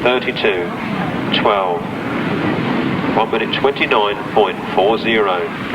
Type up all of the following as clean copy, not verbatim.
32, 12, 1 minute 29.40.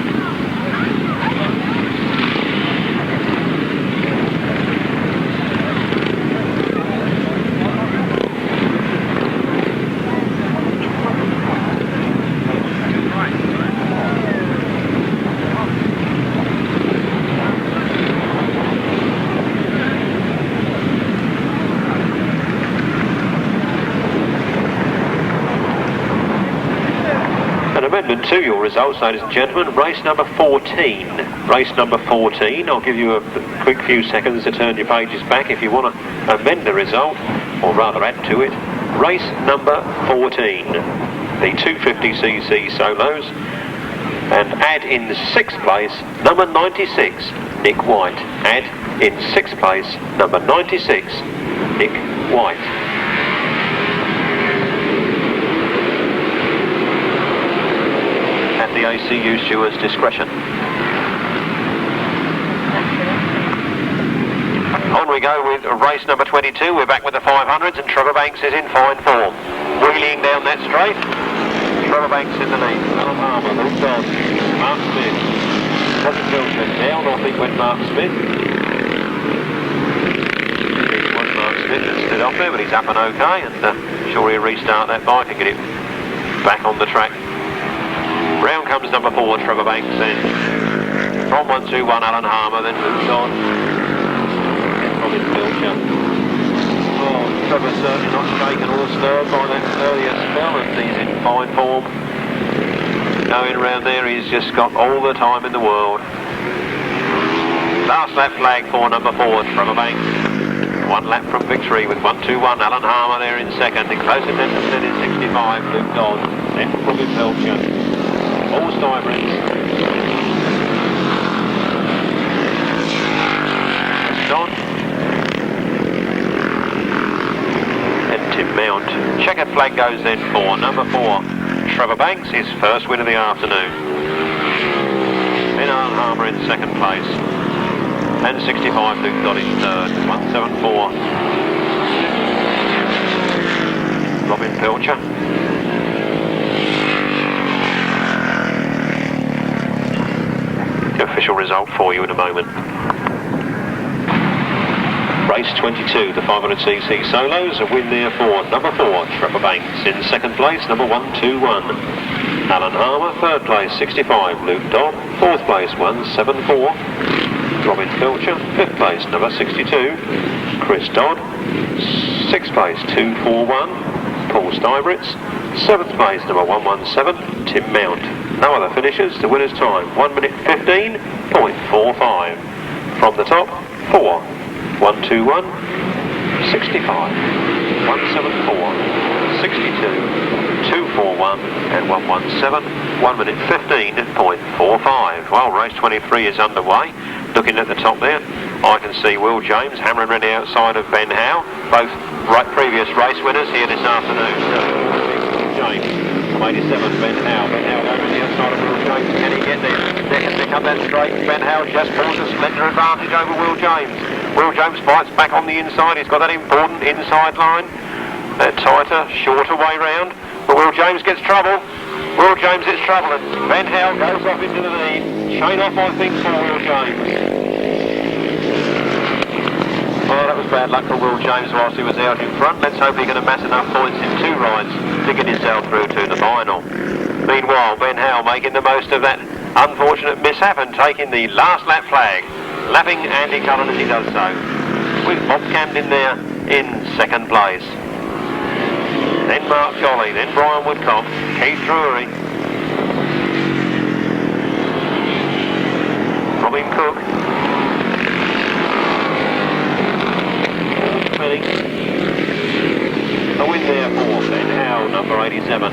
Amendment to your results, ladies and gentlemen. Race number 14. Race number 14. I'll give you a quick few seconds to turn your pages back if you want to amend the result, or rather add to it. Race number 14. The 250cc solos. And add in 6th place, number 96, Nick White. Add in 6th place, number 96, Nick White. The ACU steward's discretion. On we go with race number 22. We're back with the 500s and Trevor Banks is in fine form. Wheeling down that straight. Trevor Banks in the lead. Alan Harmer, Luke Dodd, Mark Smith. Roger Measor down, I think, went Mark Smith. It was Mark Smith that stood off there, but he's up and okay, and sure he'll restart that bike and get it back on the track. Round comes number 4, Trevor Banks, then from 121, Alan Harmer, then moves on. Robin Pilcher. Oh, Trevor's certainly not shaken or stirred by that earlier spell, and he's in fine form. Going round there, he's just got all the time in the world. Last lap flag for number 4, Trevor Banks. 1 lap from victory with 121, Alan Harmer there in second. In close attendance in 65, Luke Dodd, then Robin Pilcher. All Stuybrits. Don. And Tim Mount. Checkered flag goes then for number 4. Trevor Banks, his first win of the afternoon. Then Alan Harmer in second place. And 65 Luke Dodd in third. 174. Robin Pilcher. Official result for you in a moment. Race 22, the 500cc solos, a win there for number 4, Trevor Banks. In second place, number 121, Alan Harmer. Third place, 65, Luke Dodd. Fourth place, 174, Robin Pilcher. Fifth place, number 62, Chris Dodd. Sixth place, 241, Paul Stuybrits. Seventh place, number 117, Tim Mount. No other finishers. The winner's time, 1 minute 15.45. From the top, 4, 121, 65, 174, 62, 241 and 117, 1 minute 15.45. Well, race 23 is underway. Looking at the top there, I can see Will James hammering around the outside of Ben Howe, both previous race winners here this afternoon. James. 87, Ben Howe. Ben Howe over the outside of Will James. Can he get there? They can pick up that straight. Ben Howe just pulls a slender advantage over Will James. Will James fights back on the inside. He's got that important inside line. That tighter, shorter way round. But Will James gets trouble. Will James gets trouble. And Ben Howe goes off into the lead. Chain off, I think, for Will James. Oh, that was bad luck for Will James whilst he was out in front. Let's hope he can amass enough points in 2 rides to get himself through to the final. Meanwhile, Ben Howe making the most of that unfortunate mishap and taking the last lap flag, lapping Andy Cullen as he does so, with Bob Camden there in second place. Then Mark Jolly, then Brian Woodcock, Keith Strudwick, Robin Cook, a win there for Ben Howe, number 87.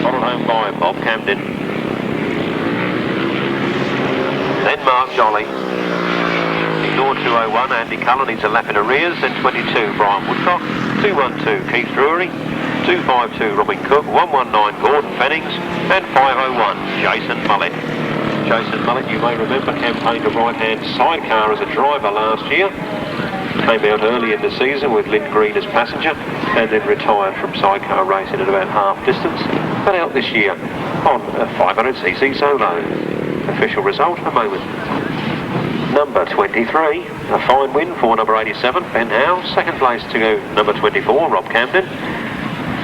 Followed home by Bob Camden. Then Mark Jolly. Ignore 201, Andy Cullen, he's a lap in arrears. Then 22, Brian Woodcock. 212, Keith Strudwick. 252, Robin Cook. 119, Gordon Fennings. And 501, Jason Mullet. Jason Mullet, you may remember, campaigned a right-hand sidecar as a driver last year. Came out early in the season with Lynn Green as passenger and then retired from sidecar racing at about half distance, but out this year on a 500cc solo. Official result in a moment. Number 23, a fine win for number 87, Ben Howe. Second place to go number 24, Rob Camden.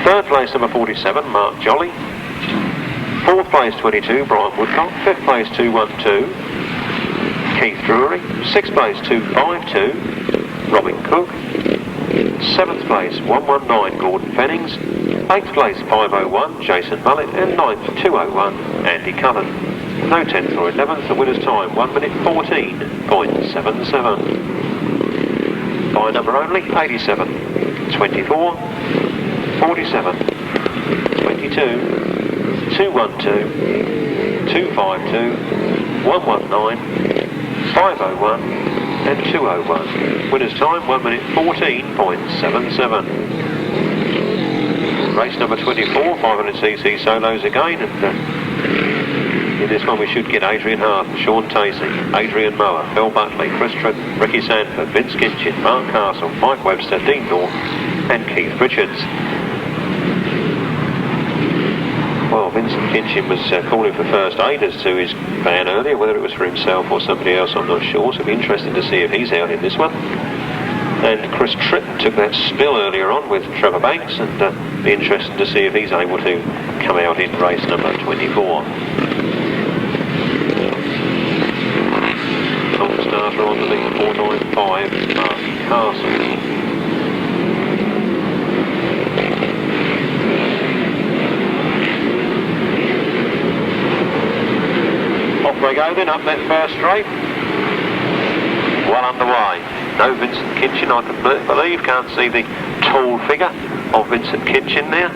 Third place number 47, Mark Jolly. Fourth place 22, Brian Woodcock. Fifth place 212, Keith Strudwick. Sixth place 252, Robin Cook. Seventh place 119, Gordon Fennings. Eighth place 501, Jason Mullett. And ninth 201, Andy Cullen. No 10th or 11th, the winner's time 1 minute 14.77. By number only, 87, 24, 47, 22, 212, 252, 119, 501 and 201. Winner's time 1 minute 14.77. Race number 24, 500cc solos again, and in this one we should get Adrian Hart, Sean Tacey, Adrian Mower, Phil Buckley, Chris Tripp, Ricky Sanford, Vince Kinchin, Mark Castle, Mike Webster, Dean North and Keith Richards. Well, Vincent Kinchin was calling for first aiders to his van earlier, whether it was for himself or somebody else I'm not sure, so it'll be interesting to see if he's out in this one. And Chris Tripp took that spill earlier on with Trevor Banks, and be interesting to see if he's able to come out in race number 24. Top starter on the lead, 495, Mark Castle. Off they go then, up that first straight. Well underway. No Vincent Kinchin, I can believe. Can't see the tall figure of Vincent Kinchin there.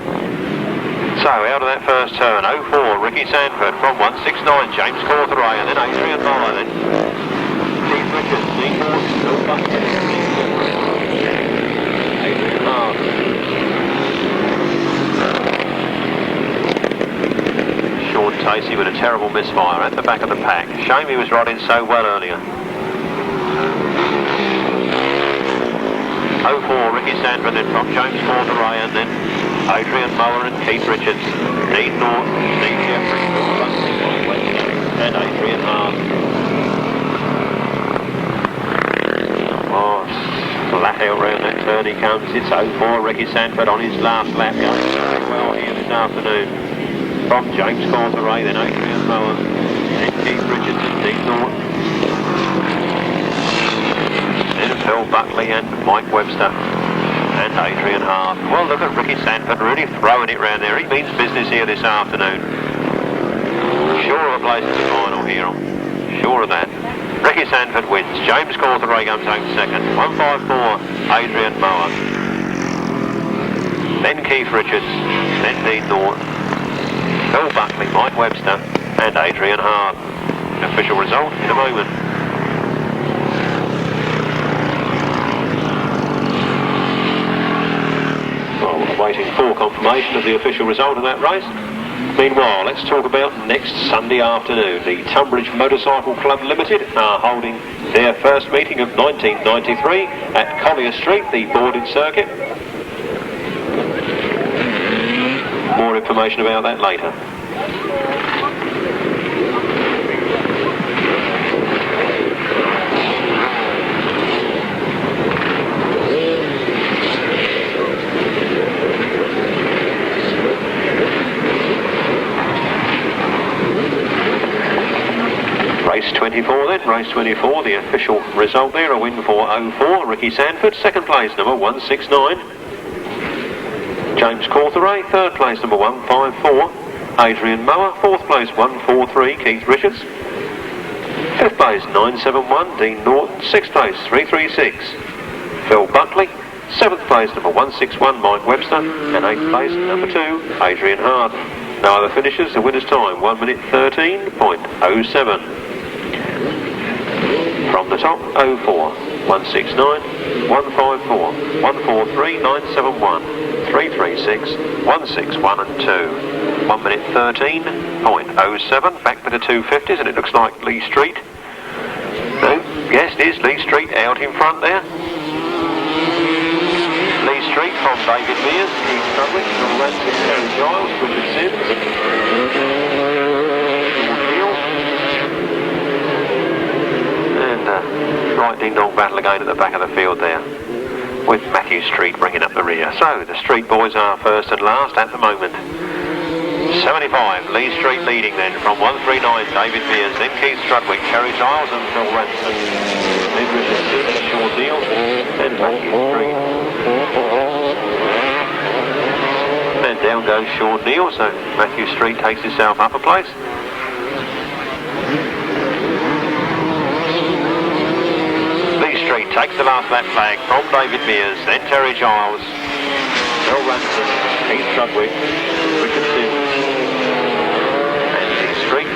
So, out of that first turn, 04, Ricky Sanford from 169, James Cawthorey, and then Adrian Moller, then Keith Richards, Dean Norton, Phil Buckley, Adrian Hart. Sean Tacey with a terrible misfire at the back of the pack. Shame he was riding so well earlier. 04, Ricky Sanford, then from James Cawthorey, and then Adrian Mower and Keith Richards, Dean Norton, Steve Jeffrey, and Adrian Hart. Oh, flat out round that turn he comes. It's 04, Ricky Sanford on his last lap, going very well here this afternoon. From James Cawthorey, then Adrian Mower, then Keith Richards and Dean Norton. Then Phil Buckley and Mike Webster and Adrian Hart. Well, look at Ricky Sanford really throwing it round there. He means business here this afternoon. Sure of a place in the final here. Sure of that. Ricky Sanford wins. James Cawthorey comes home second. 154, Adrian Mower. Then Keith Richards. Then Dean Norton. Phil Buckley, Mike Webster and Adrian Hart. Official result in a moment. Waiting for confirmation of the official result of that race. Meanwhile, let's talk about next Sunday afternoon. The Tunbridge Motorcycle Club Limited are holding their first meeting of 1993 at Collier Street, the boarded circuit. More information about that later. Race 24 then, race 24, the official result there, a win for 04, Ricky Sanford, second place number 169, James Cawthorey, third place number 154, Adrian Mower, fourth place 143, Keith Richards, fifth place 971, Dean Norton, sixth place 336, Phil Buckley, seventh place number 161, Mike Webster, and eighth place number 2, Adrian Hart. No other finishes, the winner's time 1 minute 13.07. From the top, 04, 169, 154, 143, 971, 336, 161 and 2. 1 minute 13.07. Back with the 250s, and it looks like Lee Street. No, yes, it is Lee Street out in front there. David Mears, Keith Strudwick, Ranson, Terry Giles, Richard Sims, and right ding-dong battle again at the back of the field there, with Matthew Street bringing up the rear. So the Street boys are first and last at the moment. 75, Lee Street leading then from 139, David Mears, then Keith Strudwick, Terry Giles and Phil Ranson, then Richard Sims, Sean Neal, and Matthew Street. And down goes Sean Neal, so Matthew Street takes himself up a place. Lee Street takes the last lap flag from David Mears, then Terry Giles, Phil Ranson, Keith Strudwick, Richard Sims, and Lee Street.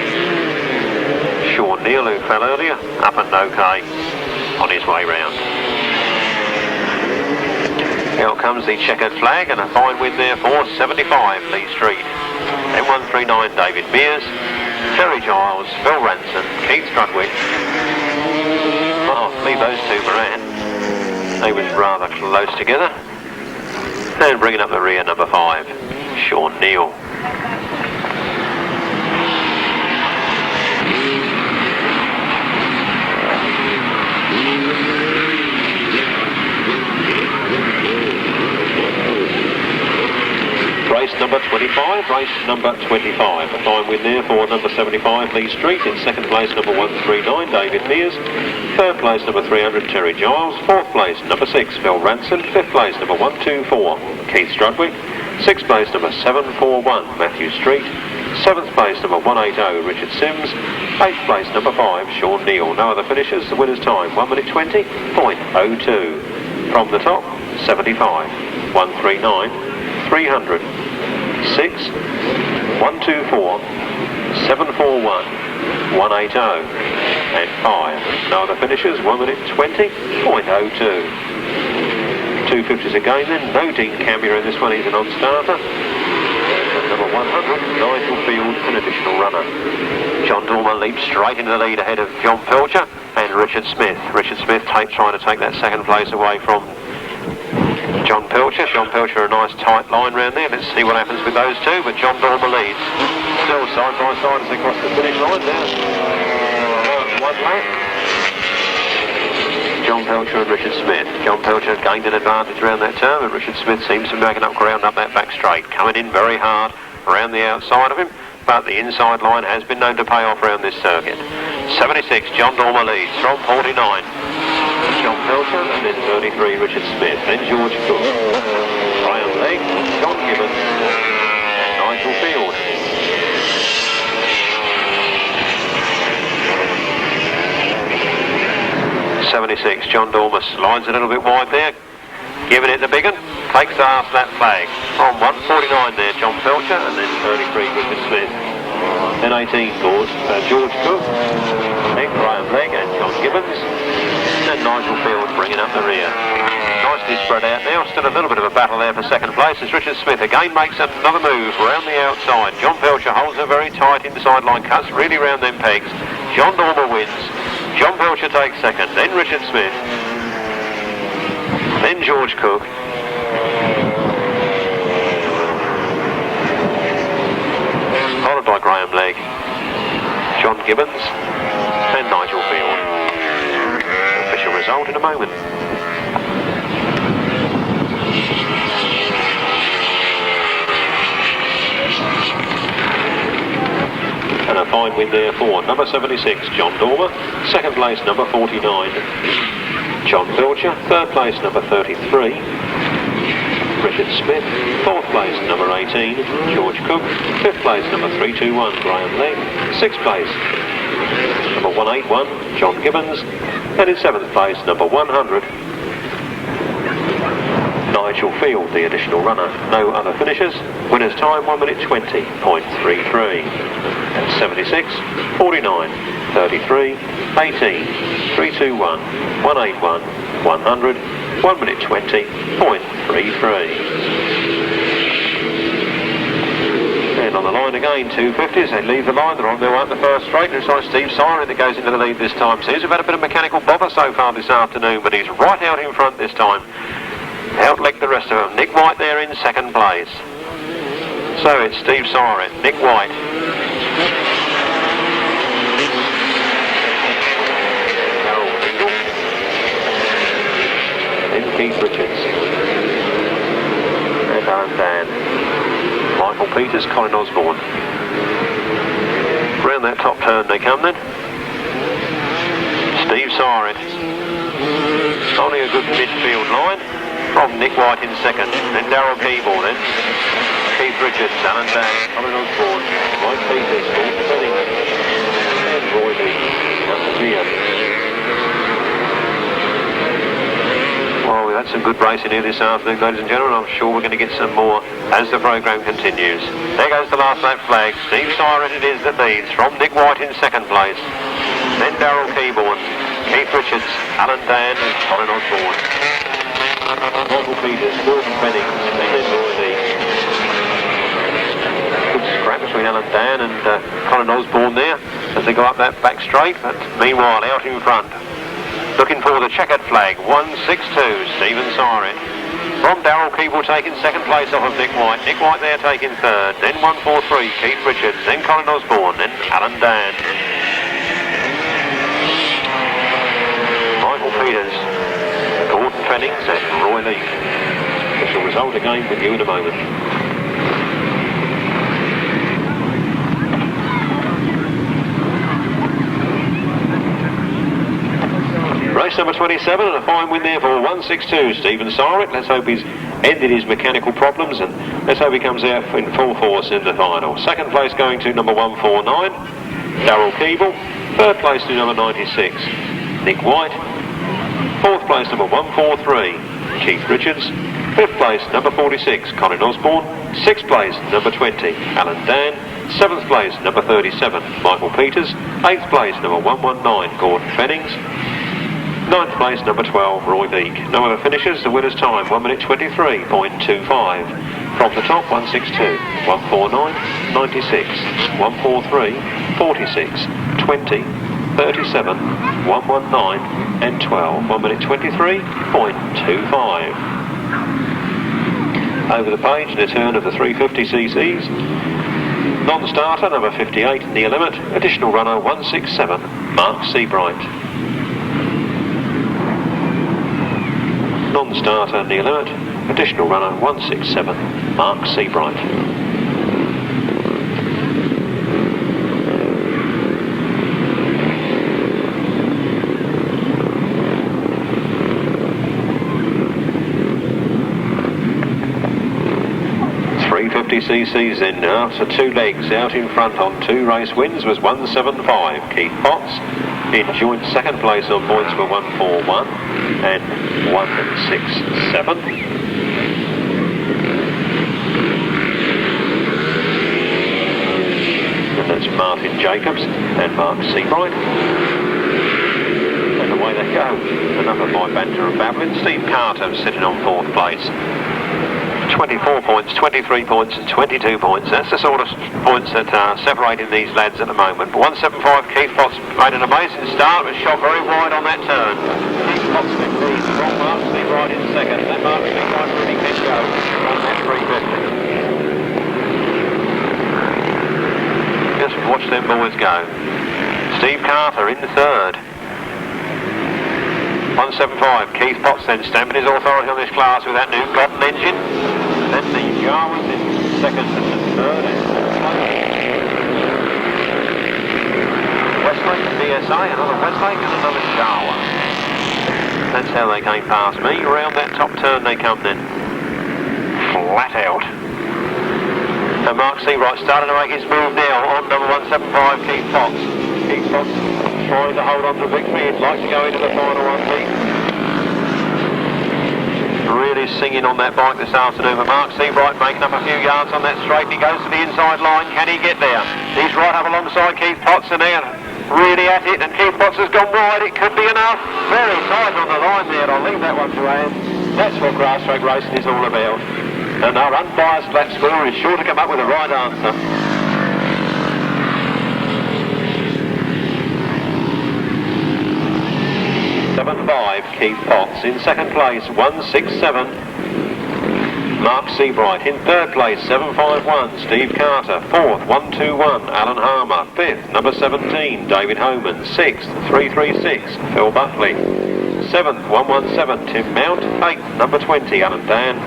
Sean Neal, who fell earlier, up and okay on his way round. Here comes the checkered flag and a fine win there for 75 Lee Street. Then 139 David Mears, Terry Giles, Phil Ranson, Keith Strudwick. Oh, leave those two Moran. They was rather close together. And bringing up the rear, number 5, Sean Neal. Race number 25, race number 25. A fine win there for number 75, Lee Street. In second place, number 139, David Mears. Third place, number 300, Terry Giles. Fourth place, number 6, Phil Ranson. Fifth place, number 124, Keith Strudwick. Sixth place, number 741, Matthew Street. Seventh place, number 180, Richard Sims. Eighth place, number 5, Sean Neal. No other finishers. The winner's time, 1 minute 20.02. From the top, 75, 139, 300, 6, 124, 741, 180, and 5. No other finishers, 1 minute 20.02. 250s again then, no Dean Cambia in this one, he's a non-starter. And number 100, Nigel Field, an additional runner. John Dormer leaps straight into the lead ahead of John Pilcher and Richard Smith. Richard Smith trying to take that second place away from John Pilcher. John Pilcher, a nice tight line round there. Let's see what happens with those two, but John Dormer leads. Still side by side as they cross the finish line there. One lap. John Pilcher and Richard Smith. John Pilcher gained an advantage around that turn, but Richard Smith seems to be making up ground up that back straight. Coming in very hard around the outside of him, but the inside line has been known to pay off around this circuit. 76, John Dormer leads from 49. John Pilcher, and then 33, Richard Smith, then George Cook, Brian Legg, John Gibbons, and Nigel Field. .76, John Dormer slides a little bit wide there, giving it the big one, takes the half lap flag. From 149 there, John Pilcher, and then 33, Richard Smith. Then 18, George Cook, then Graham Legg and John Gibbons. And Nigel Field bringing up the rear. Nicely spread out now, still a little bit of a battle there for second place as Richard Smith again makes another move around the outside. John Pilcher holds a very tight inside line, cuts really round them pegs. John Dormer wins. John Pilcher takes second, then Richard Smith, then George Cook, followed by Graham Legg, John Gibbons and Nigel Field. Official result in a moment. And a fine win there for number 76, John Dormer. Second place, number 49, John Pilcher. Third place, number 33, Richard Smith. Fourth place, number 18, George Cook. Fifth place, number 321, Graham Legg. Sixth place, number 181, John Gibbons. And in seventh place, number 100, Nigel Field, the additional runner. No other finishers. Winner's time, 1 minute 20.33. And 76, 49, 33, 18, 321, 181, 100, 1 minute 20.33. And on the line again, 250s, they leave the line, they're on their way up the first straight. It's like Steve Syrett that goes into the lead this time. Seems to have had a bit of mechanical bother so far this afternoon, but he's right out in front this time. Outlegged the rest of them. Nick White there in second place. So it's Steve Syrett, Nick White. Then Keith Richards. And Dan. Michael Peters, Colin Osborne. Round that top turn they come then. Steve Syrett. Only a good midfield line from Nick White in second. Then Darryl Keeble then. Keith Richards, Alan Dan, Colin Osborne, Mike Peters, Paul Penning, and Roy Lee. Well, we've had some good racing here this afternoon, ladies and gentlemen. I'm sure we're going to get some more as the programme continues. There goes the last lap flag. Steve Syrett it is that leads from Nick White in second place. Then Darryl Keeble, Keith Richards, Alan Dan and Colin Osborne. Michael Peters, Gordon Penning, and then Roy Lee. Good scrap between Alan Dan and Colin Osborne there as they go up that back straight, but meanwhile out in front. Looking for the checkered flag, 162, Stephen Syrett. From Darryl Keeble taking second place off of Nick White. Nick White there taking third. Then 143, Keith Richards. Then Colin Osborne. Then Alan Dan. Michael Peters, Gordon Fennings and Roy Lee. Official result again with you in a moment. Race number 27 and a fine win there for 162 Stephen Syrett. Let's hope he's ended his mechanical problems and let's hope he comes out in full force in the final. Second place going to number 149, Darryl Keeble. Third place to number 96, Nick White. Fourth place number 143, Keith Richards. Fifth place number 46, Colin Osborne. Sixth place number 20, Alan Dan. Seventh place number 37, Michael Peters. Eighth place number 119, Gordon Fennings. Ninth place, number 12, Roy Beek. No other finishers. The winner's time, 1 minute 23.25. From the top, 162, 149, 96, 143, 46, 20, 37, 119 and 12. 1 minute 23.25. Over the page, in a turn of the 350cc's. Non-starter, number 58, near limit. Additional runner, 167, Mark Seabright. Non-starter, near limit. Additional runner, 167, Mark Seabright. cc's then now, so two legs out in front on 2 race wins was 175. Keith Potts in joint second place on points for 141 and 167. And that's Martin Jacobs and Mark Seabright. And away they go. Enough of my banter and babbling. Steve Carter sitting on 4th place. 24 points, 23 points and 22 points. That's the sort of points that are separating these lads at the moment. But 175, Keith Potts made an amazing start, was shot very wide on that turn. Keith Potts leads from Mark Seabright in second. That Mark Seabright really can go on that 350. Just watch them boys go. Steve Carter in third. 175, Keith Potts then stamping his authority on this class with that new Cotton engine. Then the Jarvis in second and third. Westlake, DSA, another Westlake and another Jawa. That's how they came past me. Around that top turn they come then. Flat out. And Mark Seabright starting to make his move now on number 175, Keith Potts. Keith Potts trying to hold on to victory. He'd like to go into the final one, Keith. Really singing on that bike this afternoon. But Mark Seabright making up a few yards on that straight. He goes to the inside line. Can he get there? He's right up alongside Keith Potts and they're really at it. And Keith Potts has gone wide. It could be enough. Very tight on the line there. I'll leave that one to Anne. That's what Grasstrack racing is all about. And our unbiased lap scorer is sure to come up with the right answer. 75, Keith Potts in second place, 167, Mark Seabright. In third place, 751, Steve Carter. Fourth, 121, Alan Harmer. Fifth, number 17, David Homan. Sixth, 336, Phil Buckley. Seventh, 117, Tim Mount. Eighth, number 20, Alan Dan.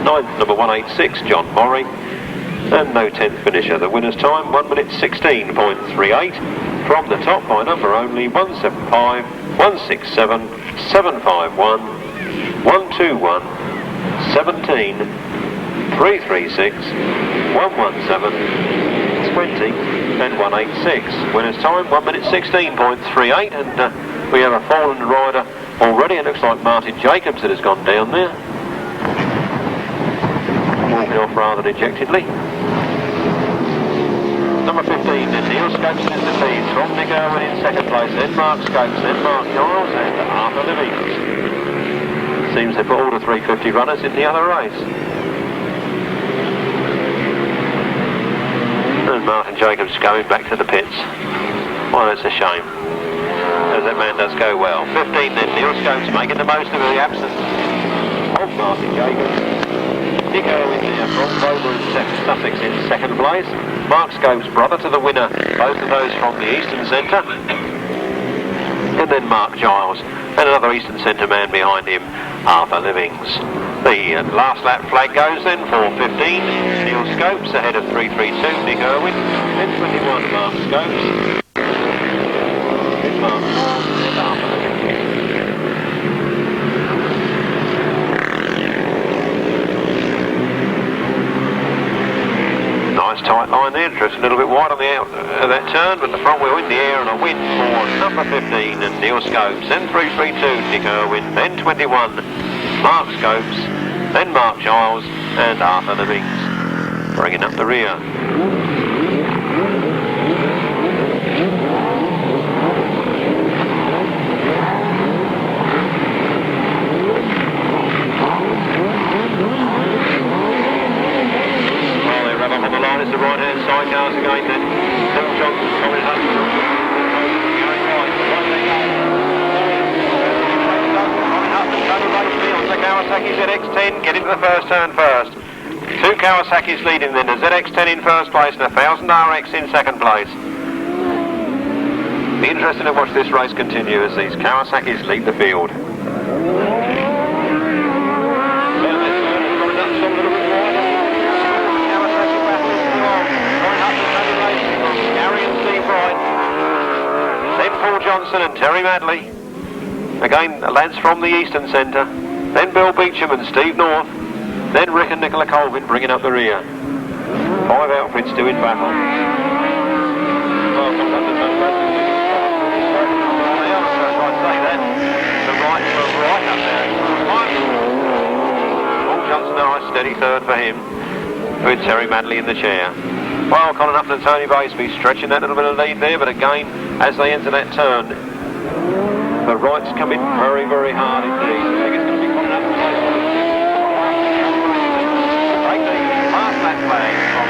Ninth, number 186, John Morrie. And no 10th finisher. The winner's time, 1 minute 16.38. From the top by number only, 175, 167, 751, 121, 17, 336, 117, 20 and 186. Winner's time 1 minute 16.38, and we have a fallen rider already. It looks like Martin Jacobs that has gone down there, walking off rather dejectedly. Number 15, then Neil Scopes is the lead. From Nick Irwin in second place, then Mark Scopes, then Mark Giles and Arthur Livings. Seems they put all the 350 runners in the other race. And Martin Jacobs going back to the pits. Well, that's a shame, as that man does go well. 15 then, Neil Scopes making the most of the absence of Martin Jacobs. Nick Irwin there from Dover in Sussex in second place. Mark Scopes, brother to the winner, both of those from the Eastern Centre. And then Mark Giles, and another Eastern Centre man behind him, Arthur Livings. The last lap flag goes then for 15, Neil Scopes ahead of 332, Nick Irwin. Then 21, Mark Scopes. Then Mark Giles and Arthur Livings. Nice tight line there, just a little bit wide on the out of that turn, but the front wheel in the air and a win for number 15 and Neil Scopes, then 332 Nick Irwin, then 21 Mark Scopes, then Mark Giles and Arthur Livings bringing up the rear. It's the right-hand side cars again then. Paul Johnson coming up. Going right. Coming up and Trevor Banks on the Kawasaki ZX10. Get into the first turn first. Two Kawasaki's leading then. The ZX10 in first place and a 1000 RX in second place. Be interested to watch this race continue as these Kawasaki's lead the field. Then Paul Johnson and Terry Madley. Again, lads from the Eastern Centre. Then Bill Beecham and Steve North. Then Rick and Nicola Colvin bringing up the rear. 5 outfits doing battle. Right up there. Paul Johnson, nice steady third for him, with Terry Madley in the chair. Well, Colin Upton and Tony Baseby stretching that little bit of lead there, but again, as they enter that turn, the rights come in very, very hard indeed. I think it's going to be Colin Upton. Break the last lap flag from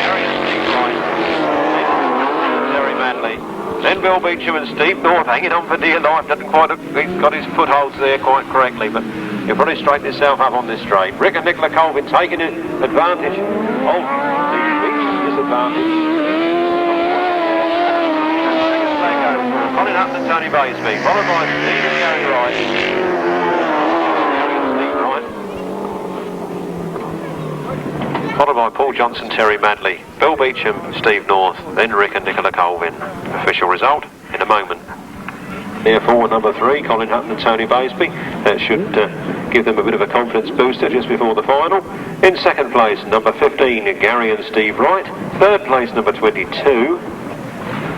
Harry and Steve Wright, then Terry Madley, then Bill Beecham and Steve North hanging on for dear life. Doesn't quite have got his footholds there quite correctly, but he'll probably straighten himself up on this straight. Rick and Nicola Colvin taking advantage of disadvantage. Colin Upton and Tony Baseby, followed by Steve and Gary Wright. Followed by Paul Johnson, Terry Madley, Bill Beecham, Steve North, then Rick and Nicola Colvin. Official result in a moment. Therefore, number 3, Colin Hutton and Tony Baseby. That should give them a bit of a confidence booster just before the final. In second place, number 15, Gary and Steve Wright. Third place, number 22,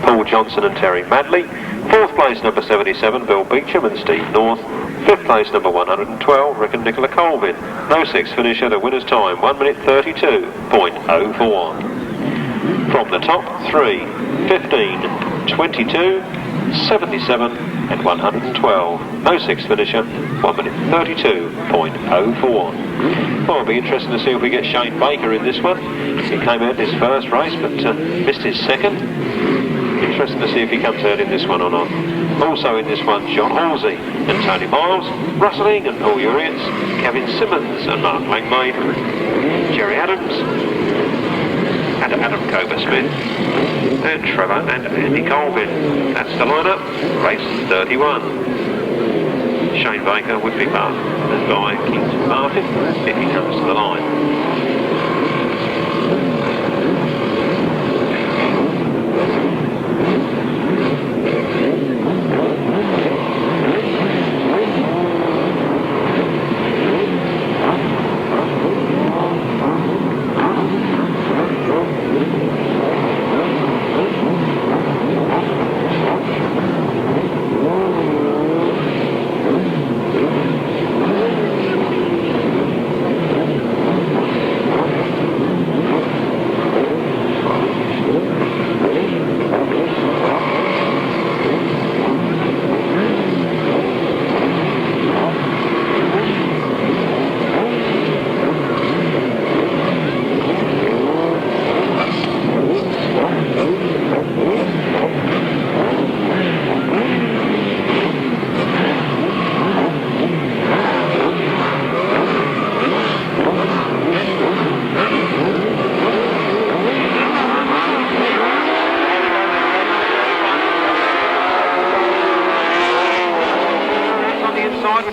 Paul Johnson and Terry Madley. Fourth place, number 77, Bill Beecham and Steve North. Fifth place, number 112, Rick and Nicola Colvin. No sixth finisher, the winner's time, 1 minute 32.04. From the top, 3, 15, 22, 77 and 112. No sixth finisher, 1 minute 32.04. Well, it'll be interesting to see if we get Shane Baker in this one. He came out in his first race, but missed his second. In interested to see if he comes out in this one or not. Also in this one, John Halsey and Tony Miles, Rustling and Paul Urycz, Kevin Simmons and Mark Langmaid, Jerry Adams, and Adam Cover-Smith, and Trevor and Andy Colvin. That's the lineup, race 31. Shane Baker would be partnered by Keith Martin if he comes to the line.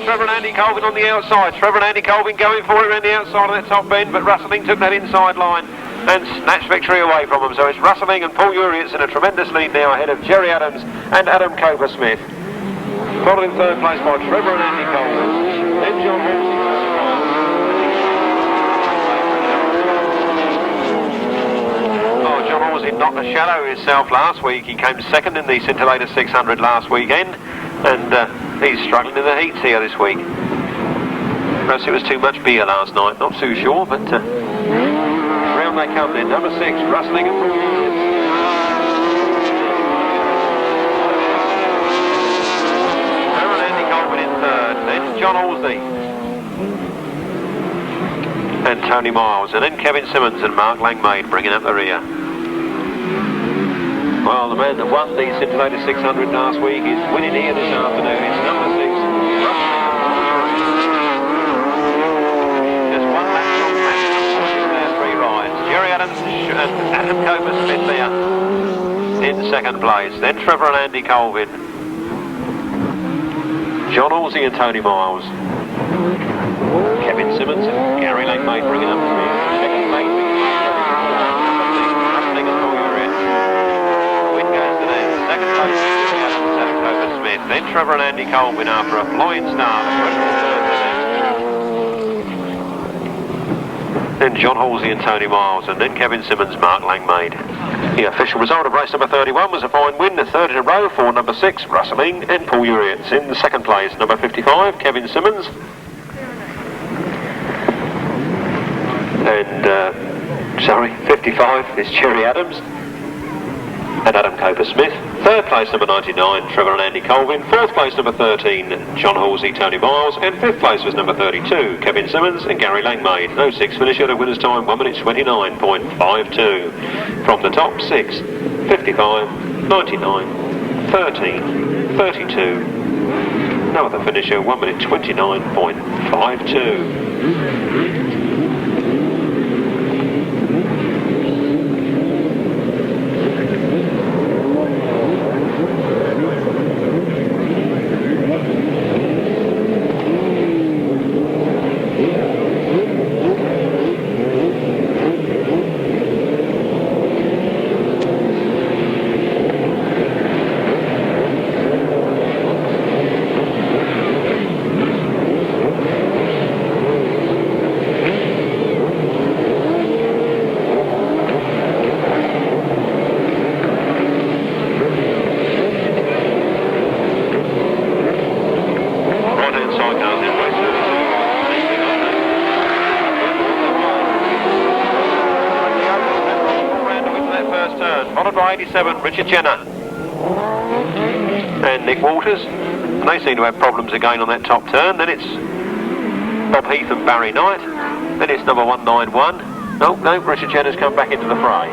Trevor and Andy Colvin on the outside. Trevor and Andy Colvin going for it around the outside of that top bend, but Rustling took that inside line and snatched victory away from them. So it's Rustling and Paul Urycz in a tremendous lead now ahead of Jerry Adams and Adam Cover-Smith. Followed in third place by Trevor and Andy Colvin. Then John Halsey. Oh, John Halsey knocked the shadow himself last week. He came second in the Scintillator 600 last weekend, and he's struggling in the heats here this week. Perhaps it was too much beer last night, not too sure, but round they come then. Number 6, Rustling and Paul Urycz. Trevor and Andy Colvin in third, then John Halsey and Tony Miles, and then Kevin Simmons and Mark Langmaid bringing up the rear. Well, the man that won the Scintillator 600 last week is winning here this afternoon. It's number 6. Just one lap on match. 3 rides. Jerry Adams and Adam Cover-Smith there in second place. Then Trevor and Andy Colvin. John Halsey and Tony Miles. Kevin Simmons and Gary Langmaid bringing up the rear. Second place. Then Trevor and Andy Colvin after a flying start. Then John Halsey and Tony Miles, and then Kevin Simmons, Mark Langmaid. The official result of race number 31 was a fine win, the third in a row for number 6, Rustling and Paul Urycz. In the second place, number 55, Kevin Simmons. And, 55 is Jerry Adams and Adam Cover-Smith. Third place, number 99, Trevor and Andy Colvin. Fourth place, number 13, John Halsey, Tony Miles. And fifth place was number 32, Kevin Simmons and Gary Langmaid. 06 finish at a winner's time, 1 minute 29.52. From the top 6, 55, 99, 13, 32. No other finisher, 1 minute 29.52. Followed by 87, Richard Jenner and Nick Walters, and they seem to have problems again on that top turn. Then it's Bob Heath and Barry Knight, then it's number 191. No, Richard Jenner's come back into the fray.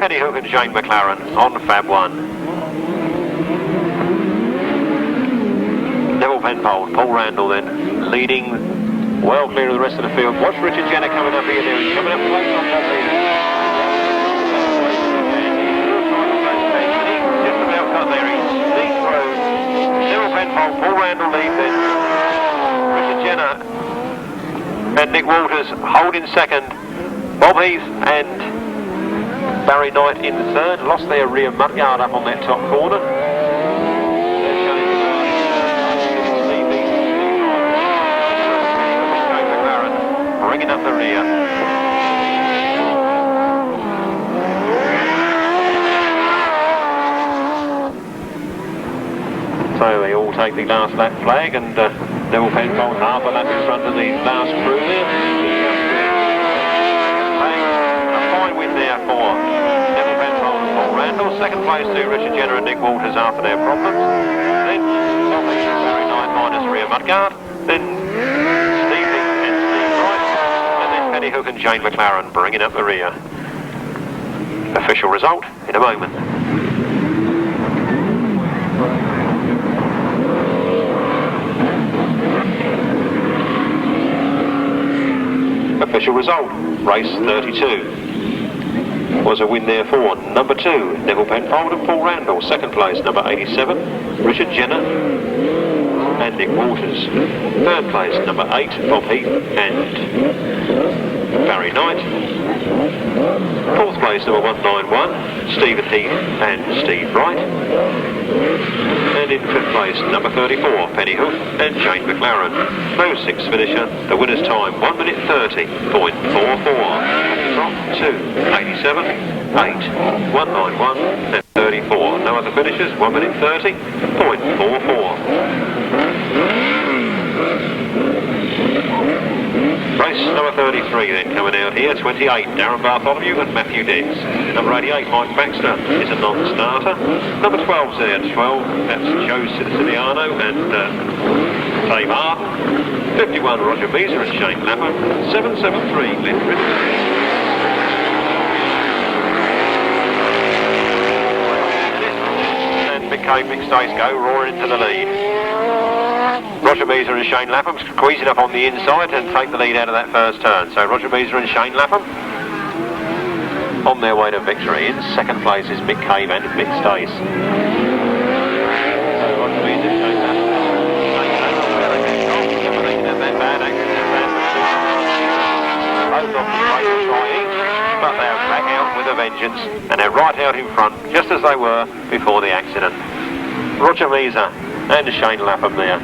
Penny Hook and Shane McLaren on Fab 1. Neville Penfold, Paul Randall then, leading well clear of the rest of the field. Watch Richard Jenner coming up here there. He's coming up close on top here. Just about cut there. He's sneaked through. Neville Penfold, Paul Randall lead then. Richard Jenner and Nick Walters holding second. Bob Heath and Barry Knight in third. Lost their rear mudguard up on that top corner. Bringing up the rear. So they all take the last lap flag, and Neville Penfold half a lap in front of the last crew there. A fine win there for Neville Penfold and Paul Randall. Second place to Richard Jenner and Nick Walters after their problems. Then Barry Knight minus rear mudguard. Then Penny Hook and Shane McLaren bringing up the rear. Official result in a moment. Official result, race 32. Was a win there for number 2, Neville Penfold and Paul Randall. Second place, number 87, Richard Jenner and Nick Walters. Third place, number 8, Bob Heath and Barry Knight. Fourth place, number 191, Stephen Heath and Steve Wright. And in fifth place, number 34, Penny Hook and Shane McLaren. No sixth finisher. The winner's time, 1 minute 30.44. From 2, 87, 8, 191 and 34. No other finishers, 1 minute 30.44. Race number 33 then coming out here, 28, Darren Bartholomew and Matthew Dix. Number 88, Mike Baxter, is a non-starter. Number 12's there, 12, that's Joe Siciliano and Dave Arden. 51, Roger Measor and Shane Lapham. 773, Glenn Ritz. And Mick Cave, Mick Stace go roaring into the lead. Roger Measor and Shane Lapham squeezing up on the inside and take the lead out of that first turn. So Roger Measor and Shane Lapham on their way to victory. In second place is Mick Cave and Mick Stace. So Roger Measor, Shane Lapham, that bad accident. Both off the straight to try each, but they're back out with a vengeance and they're right out in front just as they were before the accident. Roger Measor and Shane Lapham there.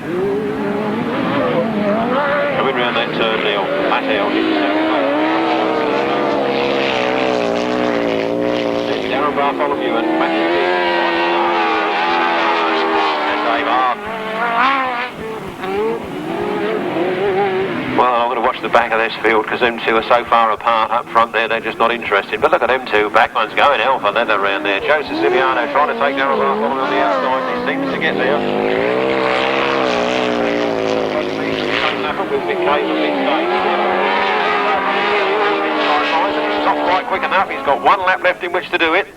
Coming round that turn now, flat out in second place. There's Darren Bartholomew and Matthew Dix. And Dave Arden. Well, I'm going to watch the back of this field because them two are so far apart up front there, they're just not interested. But look at them two, back one's going hell for leather around there. Joe Siciliano trying to take Darren Bartholomew on the outside, he seems to get there. With Mick Cave and Mick Stace. He's not quite quick enough, he's got 1 lap left in which to do it.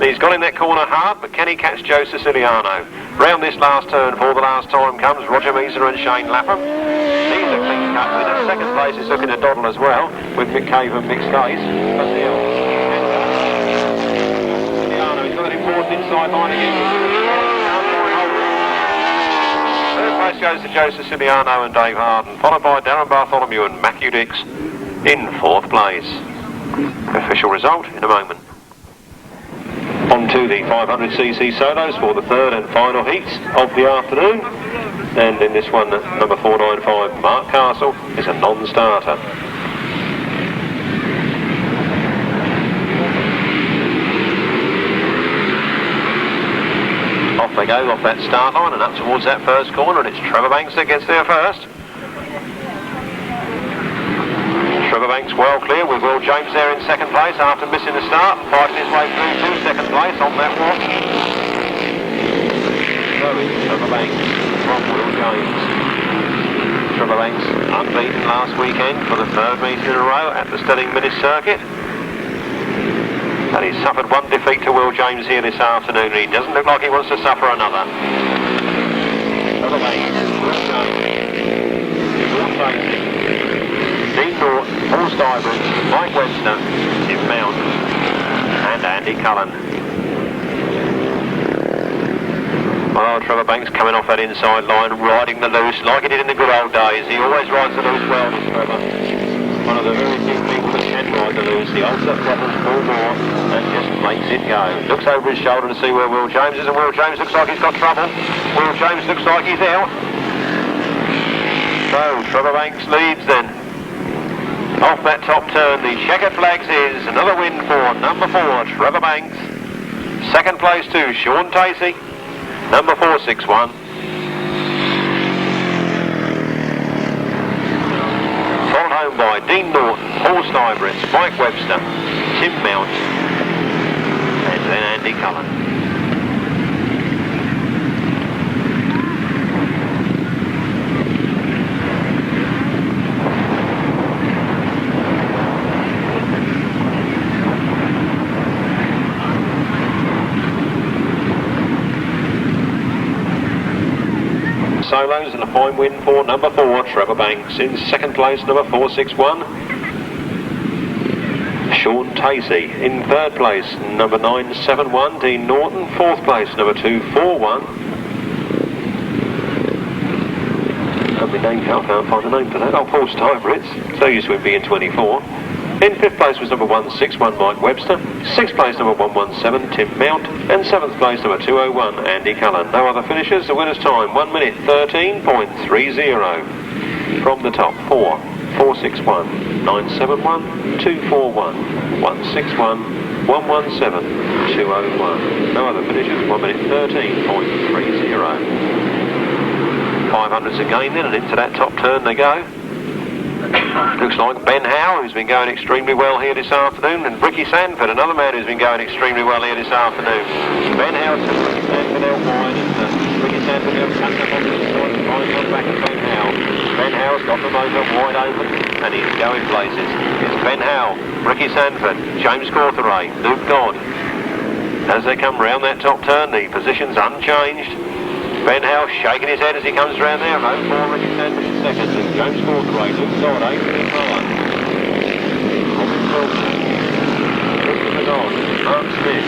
He's got in that corner hard, but can he catch Joe Siciliano? Round this last turn for the last time comes Roger Measor and Shane Lapham. He's a clean cut winner. Second place is looking to Doddle as well, with Mick Cave and Mick Stace. But Siciliano, he's got an important inside line again. Third place goes to Joe Siciliano and Dave Arden, followed by Darren Bartholomew and Matthew Dix in fourth place. Official result in a moment. On to the 500cc solos for the third and final heats of the afternoon. And in this one, number 495, Mark Castle, is a non-starter. Off they go, off that start line and up towards that first corner, and it's Trevor Banks that gets there first. Trevor Banks well clear with Will James there in second place after missing the start, fighting his way through to second place on that watch. So it's Trevor Banks from Will James. Trevor Banks unbeaten last weekend for the third meeting in a row at the Stirling Minnis Circuit. And he's suffered one defeat to Will James here this afternoon, and he doesn't look like he wants to suffer another. Trevor Banks, Will James, Will Tracy, Dean Norton, Paul Urycz, Mike Webster, Tim Mount, and Andy Cullen. Oh, Trevor Banks coming off that inside line, riding the loose like he did in the good old days. He always rides the loose well, this Trevor. One of the very few people that can ride the loose. He also throttles full bore and just makes it go. Looks over his shoulder to see where Will James is, and Will James looks like he's got trouble. Will James looks like he's out. So, Trevor Banks leads then. Off that top turn, the checkered flags is another win for number 4, Trevor Banks. Second place to Sean Tacey. Number 461. Followed home by Dean Norton, Paul Urycz, Mike Webster, Tim Mount, and then Andy Cullen. Solos and a fine win for number 4, Trevor Banks. In second place, number 461, Sean Tacey. In third place, number 971, Dean Norton. Fourth place, number 241. Lovely name, I can't find a name for that. Oh, Paul Urycz. So used to him being 24. In fifth place was number 161, Mike Webster. Sixth place, number 117, Tim Mount. And seventh place, number 201, Andy Cullen. No other finishers. The winner's time, 1 minute 13.30. From the top, 4, 461, 971, 241, 161, 117, 201. No other finishers, 1 minute 13.30. 500s again then, and into that top turn they go. Looks like Ben Howe, who's been going extremely well here this afternoon, and Ricky Sanford, another man who's been going extremely well here this afternoon. Ben Howe to Ricky Sanford out wide, and Ricky Sanford out cuts up on the side and finds on back of Ben Howe. Ben Howe's got the motor wide open, and he's going places. It's Ben Howe, Ricky Sanford, James Cawthorne, Luke Dodd. As they come round that top turn, the position's unchanged. Ben Howe shaking his head as he comes round there. 0-4, Ricky Sanford in second. And James Cawthorne, Luke Dodd, 8 in Cullen. Robin Pilcher. Christopher Dodd, Mark Smith.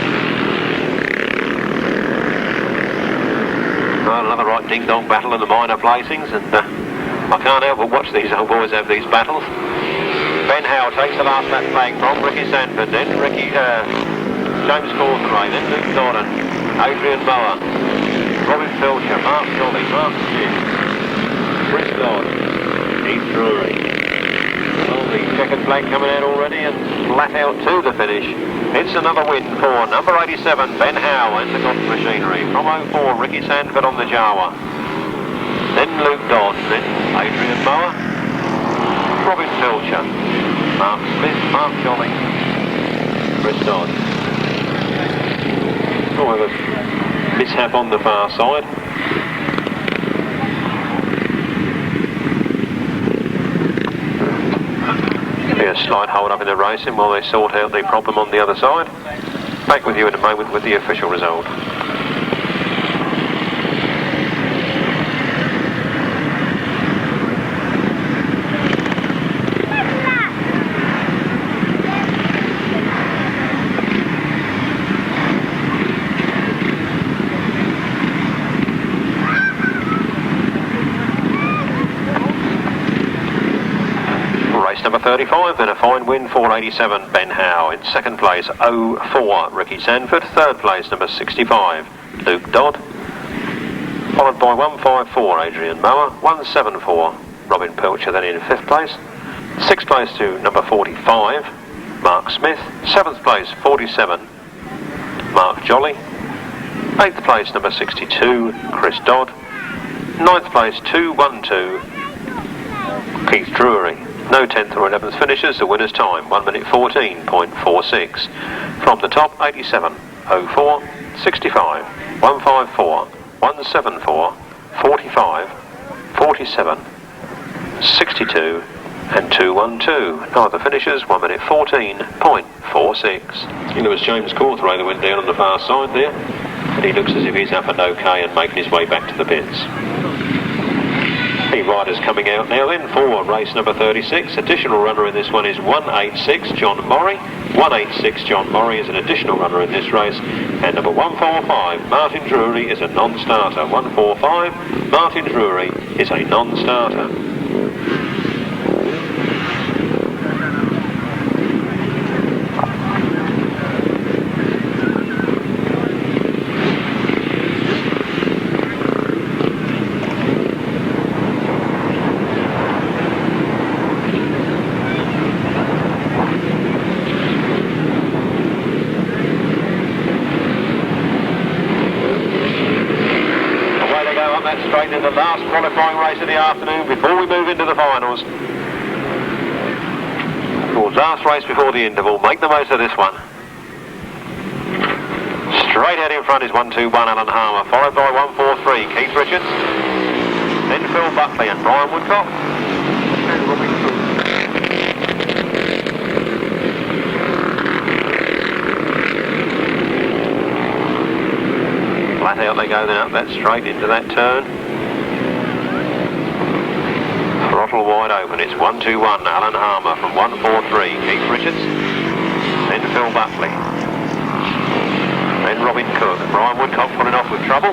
Well, another right ding-dong battle in the minor placings, and I can't help but watch these old boys have these battles. Ben Howe takes the last lap flag from Ricky Sanford, then James Cawthorne, then Luke Dodd and Adrian Mower. Robin Pilcher, Mark Jolly, Mark Smith, Chris Dodd, Keith Strudwick. Well, the checkered flag coming out already and flat out to the finish. It's another win for number 87, Ben Howe and the Cotton Machinery. From 04, Ricky Sanford on the Jawa. Then Luke Dodd, then Adrian Mower, Robin Pilcher, Mark Smith, Mark Jolly, Chris Dodd. However, mishap on the far side. Be a slight hold up in the racing while they sort out the problem on the other side. Back with you in a moment with the official result. Number 35, then a fine win for 87, Ben Howe. In second place, 04, Ricky Sanford. Third place, number 65, Luke Dodd. Followed by 154, Adrian Mower. 174, Robin Pilcher. Then in fifth place. Sixth place to number 45, Mark Smith. Seventh place, 47, Mark Jolly. Eighth place, number 62, Chris Dodd. Ninth place, 212, Keith Strudwick. No 10th or 11th finishers. The winner's time, 1 minute 14.46. From the top, 87, 04, 65, 154, 174, 45, 47, 62, and 2:12. Neither finishes 1 minute 14.46. It was James Cawthray that went down on the far side there, and he looks as if he's up and okay and making his way back to the pits. The riders coming out now then for race number 36. Additional runner in this one is 186 John Morrie. 186 John Morrie is an additional runner in this race, and number 145 Martin Drury is a non-starter. 145 Martin Drury is a non-starter. Straight into the last qualifying race of the afternoon before we move into the finals. Or last race before the interval. Make the most of this one. Straight out in front is 121 Alan Harmer, followed by 143 Keith Richards, then Phil Buckley and Brian Woodcock. Flat out they go then up that straight into that turn. Throttle wide open, it's 121 Alan Harmer from 143 Keith Richards, then Phil Buckley, then Robin Cook. Brian Woodcock pulling off with trouble.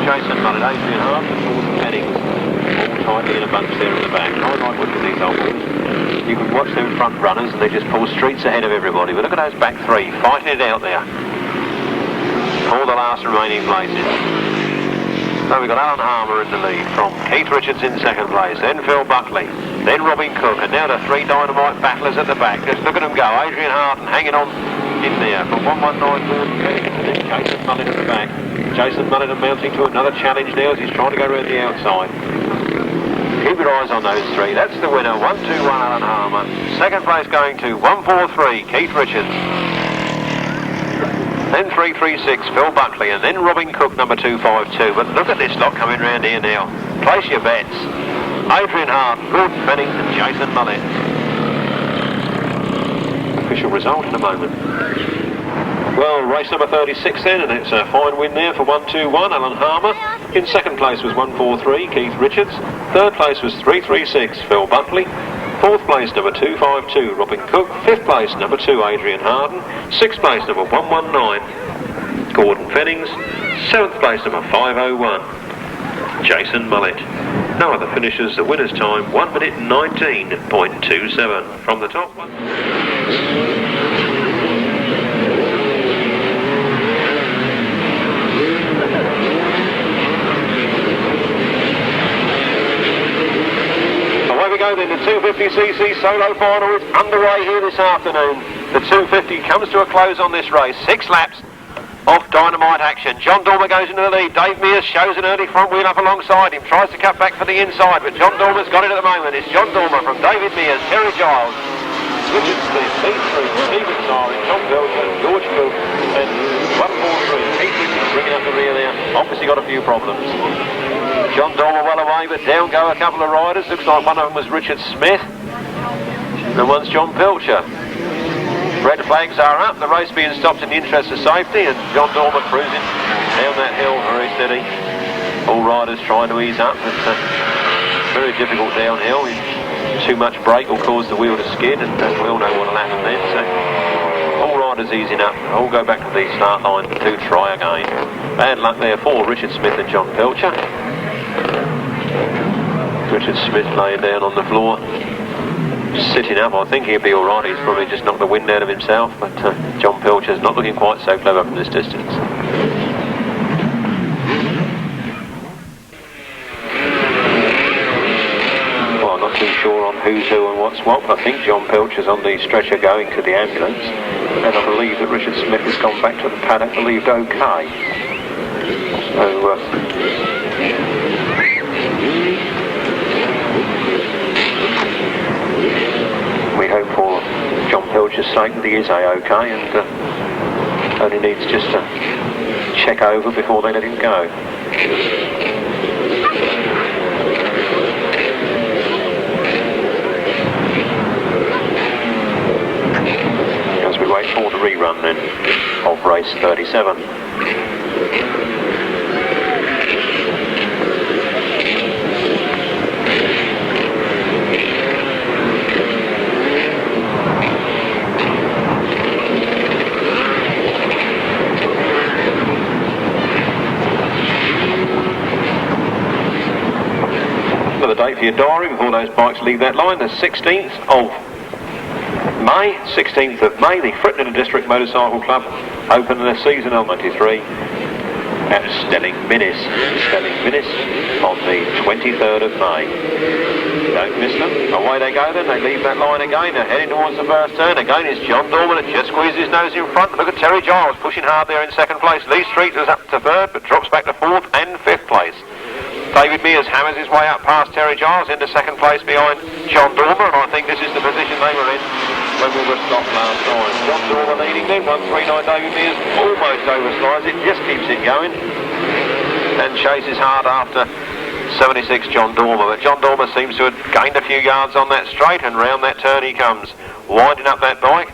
Jason Mullet, Adrian Hart and Gordon Pennings all tightly in a bunch there in the back. I like looking at these old boys. You can watch them front runners and they just pull streets ahead of everybody, but look at those back three fighting it out there for the last remaining places. So we've got Alan Harmer in the lead from Keith Richards in second place, then Phil Buckley, then Robin Cook, and now the three dynamite battlers at the back. Just look at them go. Adrian Harton hanging on in there from 119 Gordon Pennings, and then Jason Mullet at the back. Jason Mullet amounting to another challenge now as he's trying to go around the outside. Keep your eyes on those three. That's the winner, 121 Alan Harmer. Second place going to 143 Keith Richards, then 336 Phil Buckley, and then Robin Cook number 252. But look at this lot coming round here now. Place your bets. Adrian Hart, Gordon Pennings and Jason Mullet. Official result in a moment. Well, race number 36 then, and it's a fine win there for 121 Alan Harmer. In second place was 143 Keith Richards. Third place was 336 Phil Buckley. Fourth place number 252 Robin Cook. Fifth place number 2 Adrian Harden. Sixth place number 119 Gordon Pennings. Seventh place number 501 Jason Mullet. No other finishes. The winner's time 1 minute 19.27 from the top one. We go then, the 250cc solo final is underway here this afternoon. The 250 comes to a close on this race. 6 laps of dynamite action. John Dormer goes into the lead. Dave Mears shows an early front wheel up alongside him. Tries to cut back for the inside, but John Dormer's got it at the moment. It's John Dormer from David Mears, Terry Giles, Richard Smith, Keith Strudwick, Stephen Syrett, John Pilcher, George Cook, and 143. Keith Richards bringing up the rear there. Obviously got a few problems. John Dormer well away, but down go a couple of riders. Looks like one of them was Richard Smith, and one's John Pilcher. Red flags are up, the race being stopped in the interest of safety, and John Dormer cruising down that hill very steady. All riders trying to ease up, but very difficult downhill. Too much brake will cause the wheel to skid, and we all know what will happen then. So all riders easing up, all go back to the start line to try again. Bad luck there for Richard Smith and John Pilcher. Richard Smith laying down on the floor, sitting up. I think he'll be alright. He's probably just knocked the wind out of himself, but John Pilcher's not looking quite so clever from this distance. Well, I'm not too sure on who's who and what's what, but I think John Pilcher's on the stretcher going to the ambulance, and I believe that Richard Smith has gone back to the paddock, believed okay. So we hope for John Pilcher's sake that he is A-OK, and only needs just to check over before they let him go. wait for the rerun then of race 37. Another date for your diary before those bikes leave that line, the 16th of May, the Fritton District Motorcycle Club open the season L93 at Staplecross on the 23rd of May. Don't miss them. Away they go then, they leave that line again, they're heading towards the first turn. Again is John Dorman, that just squeezes his nose in front. Look at Terry Giles pushing hard there in second place. Lee Street is up to third but drops back to fourth and fifth place. David Mears hammers his way up past Terry Giles into second place behind John Dormer, and I think this is the position they were in when we were stopped last time. John Dormer leading then, 139 David Mears almost overslides it, just keeps it going and chases hard after 76 John Dormer, but John Dormer seems to have gained a few yards on that straight, and round that turn he comes, winding up that bike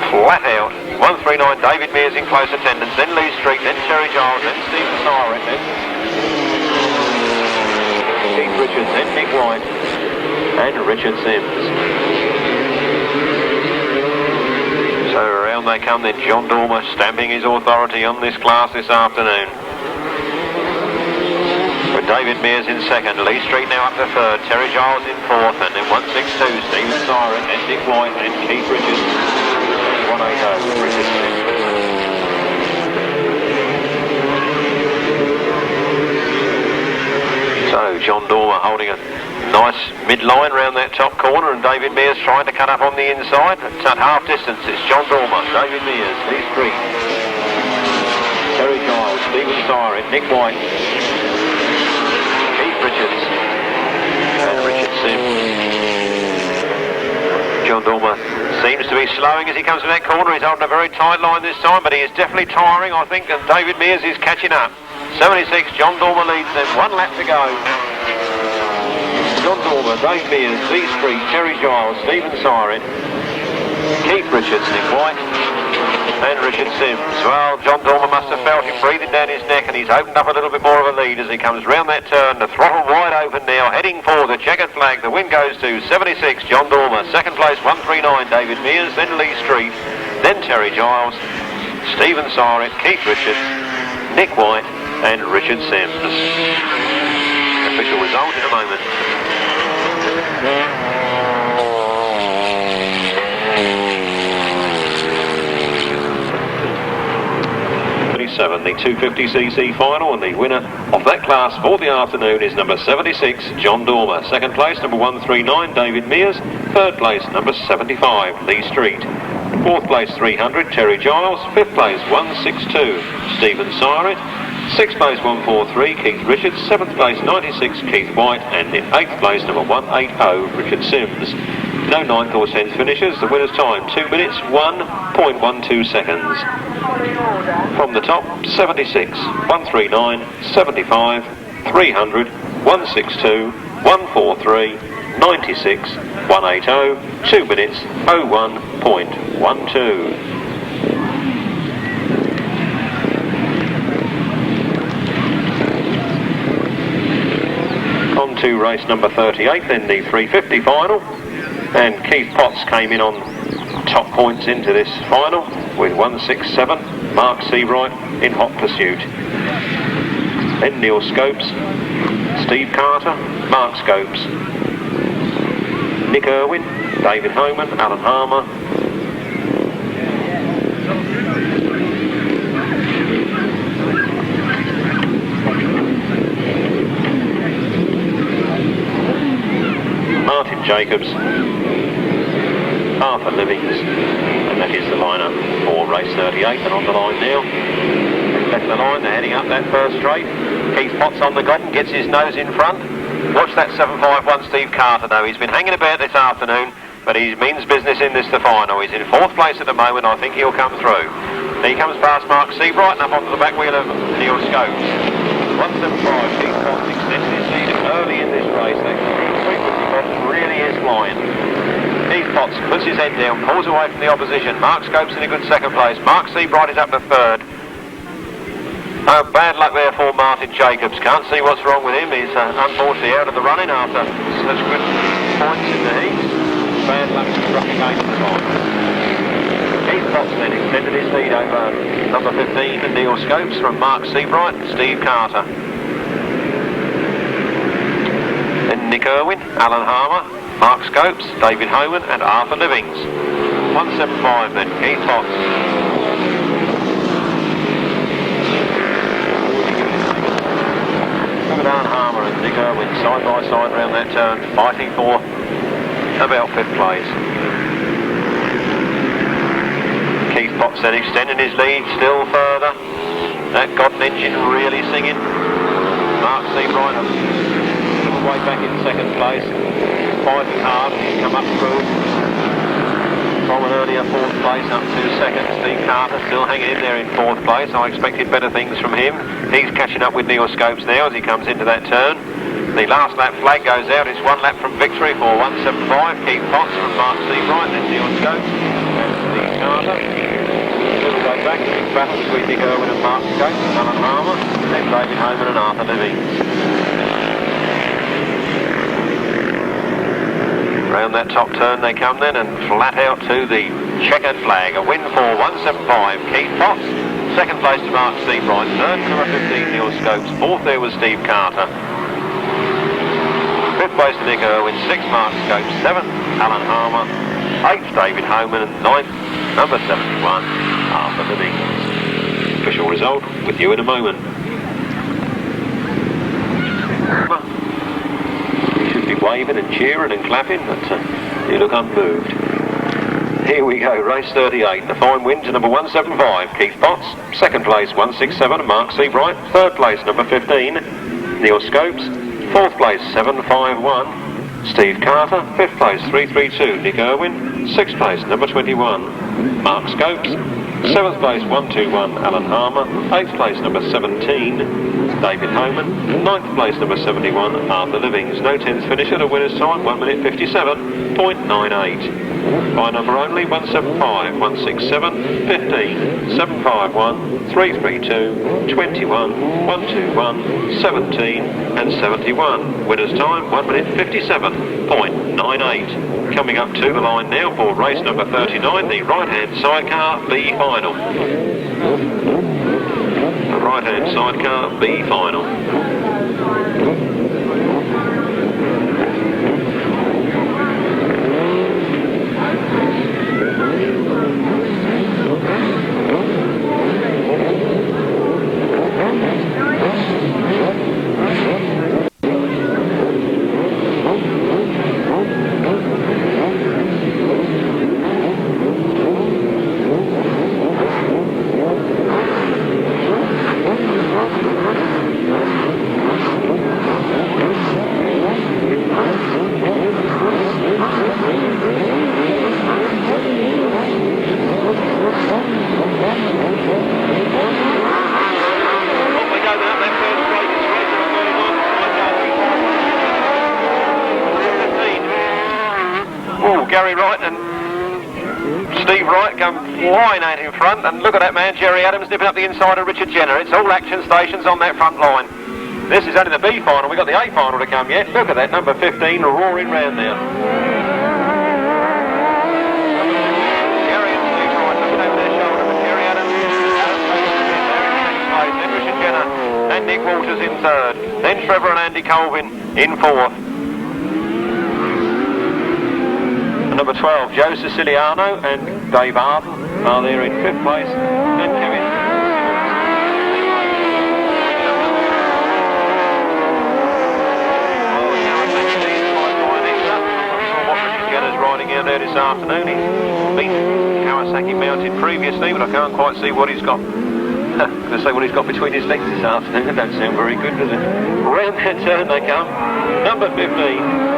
flat out. 139 David Mears in close attendance, then Lee Street, then Terry Giles, then Steve Syrett, then Keith Richards, then Nick White and Richard Sims. So around they come then, John Dormer stamping his authority on this class this afternoon. With David Mears in second, Lee Street now up to third, Terry Giles in fourth, and then 162 Stephen Syrett and Nick White and Keith Richards. 180 Richard Sims. So John Dormer holding a nice mid-line round that top corner, and David Mears trying to cut up on the inside. It's at half distance, it's John Dormer, David Mears, Lee Street, Terry Giles, Stephen Syrett, Nick White, Keith Richards and Richard Sims. John Dormer seems to be slowing as he comes to that corner. He's holding a very tight line this time, but he is definitely tiring, I think, and David Mears is catching up. 76, John Dormer leads them, 1 lap to go. John Dormer, Dave Mears, Lee Street, Terry Giles, Stephen Syrett, Keith Richards, Nick White and Richard Sims. Well, John Dormer must have felt him breathing down his neck, and he's opened up a little bit more of a lead as he comes round that turn. The throttle wide open now, heading for the checkered flag. The win goes to 76, John Dormer. Second place, 139, David Mears, then Lee Street, then Terry Giles, Stephen Syrett, Keith Richards, Nick White and Richard Sims. Official result in a moment. The 250cc final, and the winner of that class for the afternoon is number 76 John Dormer. Second place number 139 David Mears. Third place number 75 Lee Street. Fourth place 300 Terry Giles. Fifth place 162 Stephen Syrett. Sixth place 143 Keith Richards. Seventh place 96 Keith White, and in eighth place number 180 Richard Sims. No 9th or 10th finishers. The winner's time 2 minutes 1.12 seconds. From the top, 76, 139, 75, 300, 162, 143, 96, 180, 2 minutes 01.12. On to race number 38, then the 350 final, and Keith Potts came in on top points into this final with 167, Mark Seabright in hot pursuit. Then Neil Scopes, Steve Carter, Mark Scopes, Nick Irwin, David Homan, Alan Harmer, Martin Jacobs, Arthur Livings, and that is the lineup for race 38. And on the line now, left the line, they're heading up that first straight. Keith Potts on the gun, gets his nose in front. Watch that 751 Steve Carter though, he's been hanging about this afternoon, but he means business in this the final. He's in fourth place at the moment, I think he'll come through. He comes past Mark Seabright and up onto the back wheel of Neil Scopes. 175, Keith Potts extends his lead early in this race. That 350 Potts really is flying. Keith Potts puts his head down, pulls away from the opposition. Mark Scopes in a good second place. Mark Seabright is up to third. Oh, bad luck there for Martin Jacobs. Can't see what's wrong with him. He's unfortunately out of the running after such good points in the heat. Bad luck struck again at the time. Keith Potts then extended his lead over number 15, Neil Scopes, from Mark Seabright and Steve Carter. Then Nick Irwin, Alan Harmer, Mark Scopes, David Homan and Arthur Livings. 175 then, Keith Potts. Look at Alan Harmer and Nick Irwin side by side round that turn, fighting for about 5th place. Keith Potts then extending his lead still further. That Godden engine really singing. Mark Seabright a little way back in 2nd place, fighting hard. He's come up through from an earlier 4th place up to 2nd. Steve Carter still hanging in there in 4th place. I expected better things from him. He's catching up with Neil Scopes now as he comes into that turn. The last lap flag goes out. It's 1 lap from victory for 175. Keith Potts from Mark Seabright, then Neil Scopes and Steve Carter. Little way back, the big battle between Nick Irwin and Mark Scopes, Alan Harmer, then David Homan and Arthur Livings. Round that top turn they come then, and flat out to the checkered flag. A win for 175, Keith Potts. 2nd place to Mark Seabright. 3rd to number 15, Neil Scopes. 4th there was Steve Carter. 5th place to Nick Irwin. 6th, Mark Scopes. 7th, Alan Harmer. 8th, David Homan. And 9th, number 71, Arthur Livings. Official result with you in a moment. Waving and cheering and clapping, but you look unmoved. Here we go, race 38. The fine win to number 175, Keith Potts. 2nd place, 167, Mark Seabright. 3rd place, number 15, Neil Scopes. 4th place, 751, Steve Carter. 5th place, 332, Nick Irwin. 6th place, number 21, Mark Scopes. 7th place, 121, Alan Harmer. 8th place, number 17, David Homan. 9th place, number 71, Arthur Livings. No 10th finisher, the winner's time, 1 minute 57.98. By number only, 175, 167, 15, 751, 332, 21, 121, 17 and 71. Winner's time, 1 minute 57.98. Coming up to the line now for race number 39, the right-hand sidecar B final. The right-hand sidecar B final. Gary Wright and Steve Wright come flying out in front, and look at that man, Jerry Adams, nipping up the inside of Richard Jenner. It's all action stations on that front line. This is only the B final, we've got the A final to come yet. Look at that, number 15 roaring round now. Gary and Steve Wright looking over their shoulder, but Jerry Adams takes the bit there in second place, then Richard Jenner and Nick Walters in 3rd, then Trevor and Andy Colvin in 4th. Number 12, Joe Siciliano and Dave Arden are there in 5th place, and Kevin. What Richard Jenner's riding out there this afternoon. He's been Kawasaki mounted previously, but I can't quite see what he's got. I'm going to say what he's got between his legs this afternoon. That don't sound very good, does it? Round that turn they come. Number 15.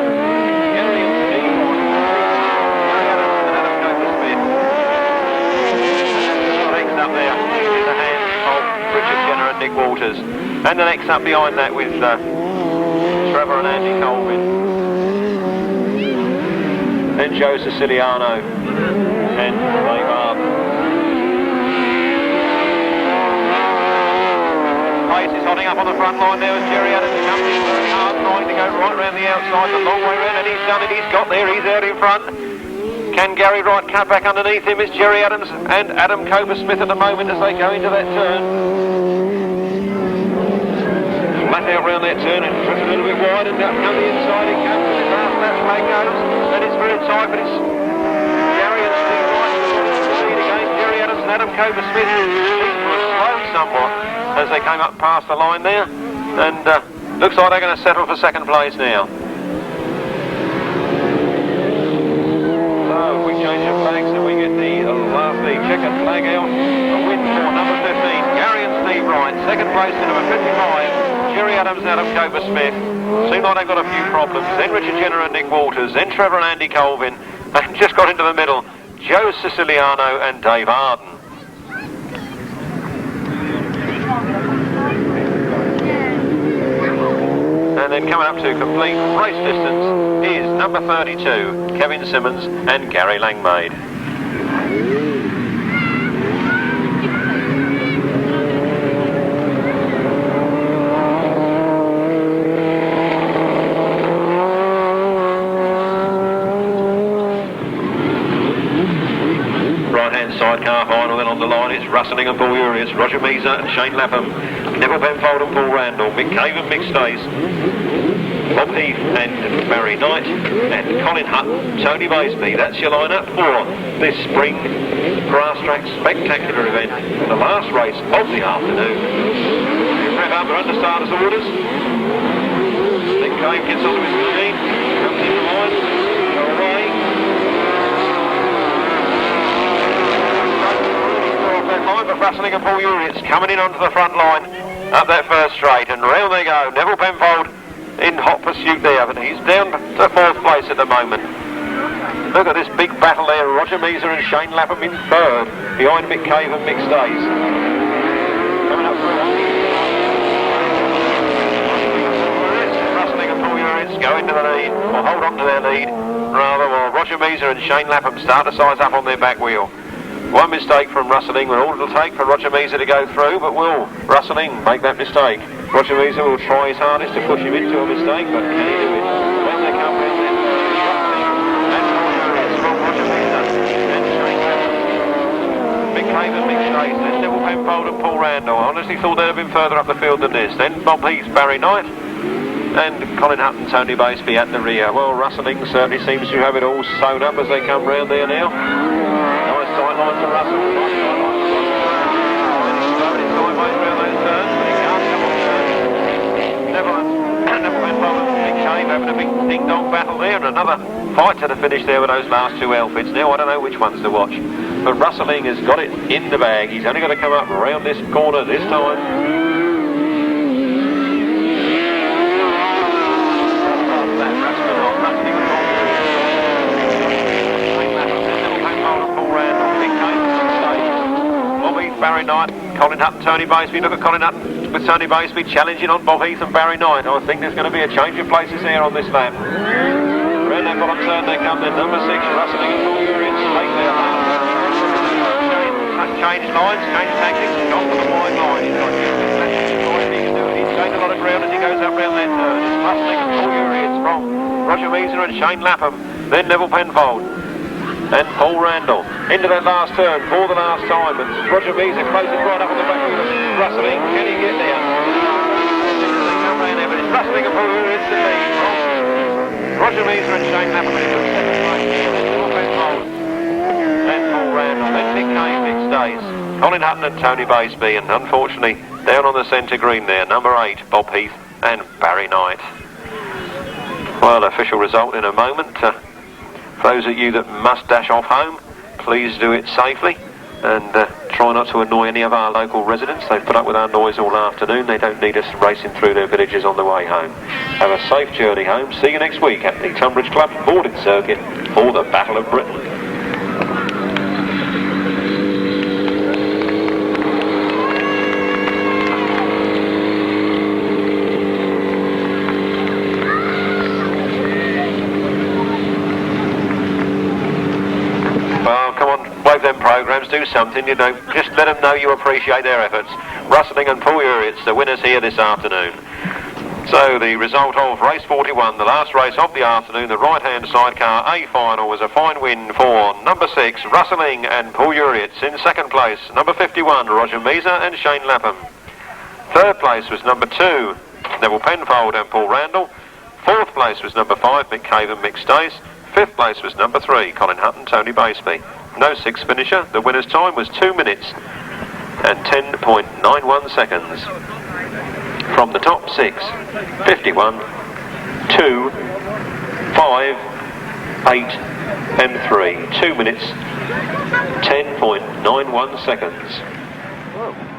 Nick Walters, and the next up behind that with Trevor and Andy Colvin. then Joe Siciliano and Dave Arden. Pace is hotting up on the front line there as Jerry Adams comes in very hard, trying to go right round the outside, the long way round, and he's done it, he's got there, he's out in front. Can Gary Wright cut back underneath him? It's Jerry Adams and Adam Copersmith at the moment as they go into that turn. Flat out round that turn and push a little bit wide and up come the inside, it comes to the last lap flag goes, and it's very tight, but it's Gary and Steve Wright lead again, Jerry Adams and Adam Copersmith slowed somewhat as they came up past the line there, and looks like they're going to settle for second place now. So if we change the flags and we get the checkered flag out, a win for number 15, Gary and Steve Wright, second place to number 55, Jerry Adams and Adam Copersmith. Seem like they've got a few problems, then Richard Jenner and Nick Walters, then Trevor and Andy Colvin, and just got into the middle, Joe Siciliano and Dave Arden. And then coming up to complete race distance is number 32, Kevin Simmons and Gary Langmaid. Right-hand sidecar final then on the line is Ranson and Paul Urycz, Roger Measor and Shane Lapham, Neville Penfold and Paul Randall, Mick Cave and Mick Stace, Bob Heath and Barry Knight, and Colin Hutton, Tony Baisby. That's your lineup for this spring Grasstrack spectacular event, the last race of the afternoon. Rev up, they're under starters and orders. Mick Cave gets onto his machine, comes in the line, go away. Off that line, but Ranson and Paul Urycz coming in onto the front line, up that first straight, and round they go. Neville Penfold in hot pursuit there, but he's down to fourth place at the moment. Look at this big battle there, Roger Measor and Shane Lapham in third, behind Mick Cave and Mick Stace. Coming up through Ranson and Paul Urycz go into the lead, or hold on to their lead, rather, while Roger Measor and Shane Lapham start to size up on their back wheel. One mistake from Ranson, but all it'll take for Roger Measor to go through, but will Ranson make that mistake? Roger Measor will try his hardest to push him into a mistake, but can he do it? When they come round then, and from Roger Measor and Shane Lapham, Mick Cave and Mick Stace, then Neville Penfold and Paul Randall. I honestly thought they'd have been further up the field than this. Then Bob Heath, Barry Knight, and Colin Hutton, Tony Baisby at the rear. Well, Ranson certainly seems to have it all sewn up as they come round there now. Nice sight line for Russell. Nice sight line for Russell. And he's slowing sideways round those turns, but he can't come on turns. Neville Penfold and Mick Cave having a big ding-dong battle there, and another fight to the finish there with those last two outfits. Now I don't know which ones to watch, but Ranson has got it in the bag. He's only got to come up around this corner this time. Barry Knight, Colin Hutton, Tony Baisby. Look at Colin Hutton with Tony Baisby challenging on Bob Heath and Barry Knight. I think there's going to be a change of places there on this lap. Round that bottom turn they come then. Number 6, Ranson and Paul Urycz late there. Change lines, change tactics, gone for the wide line. He's got he can do it. He's gained a lot of ground as he goes up round that turn. It's Ranson and Paul Urycz from Roger Measor and Shane Lapham. Then Neville Penfold and Paul Randall into that last turn for the last time, and Roger Measor closes right up on the back of Ranson. Can he get there? But it's Ranson and Paul Urycz the lead from Roger Measor and Shane Lapham into the second place. Neville Penfold and Paul Randall, then Mick Cave, Mick Stace, Colin Hutton and Tony Baisby, and unfortunately down on the centre green there, number 8, Bob Heath and Barry Knight. Well, official result in a moment. Those of you that must dash off home, please do it safely and try not to annoy any of our local residents. They've put up with our noise all afternoon. They don't need us racing through their villages on the way home. Have a safe journey home. See you next week at the Tunbridge Club boarding circuit for the Battle of Britain. do something, you know, just let them know you appreciate their efforts. Rustling and Urycz, the winners here this afternoon. So the result of race 41, the last race of the afternoon, the right-hand sidecar A final, was a fine win for number 6, Rustling and Urycz. In second place, number 51, Roger Measor and Shane Lapham. Third place was number 2, Neville Penfold and Paul Randall. Fourth place was number 5, Mick Cave and Mick Stace. Fifth place was number 3, Colin Hunt and Tony Baseby. No sixth finisher. The winner's time was 2 minutes and 10.91 seconds. From the top 6, 51, 2, 5, 8 and 3. 2 minutes, 10.91 seconds. Whoa.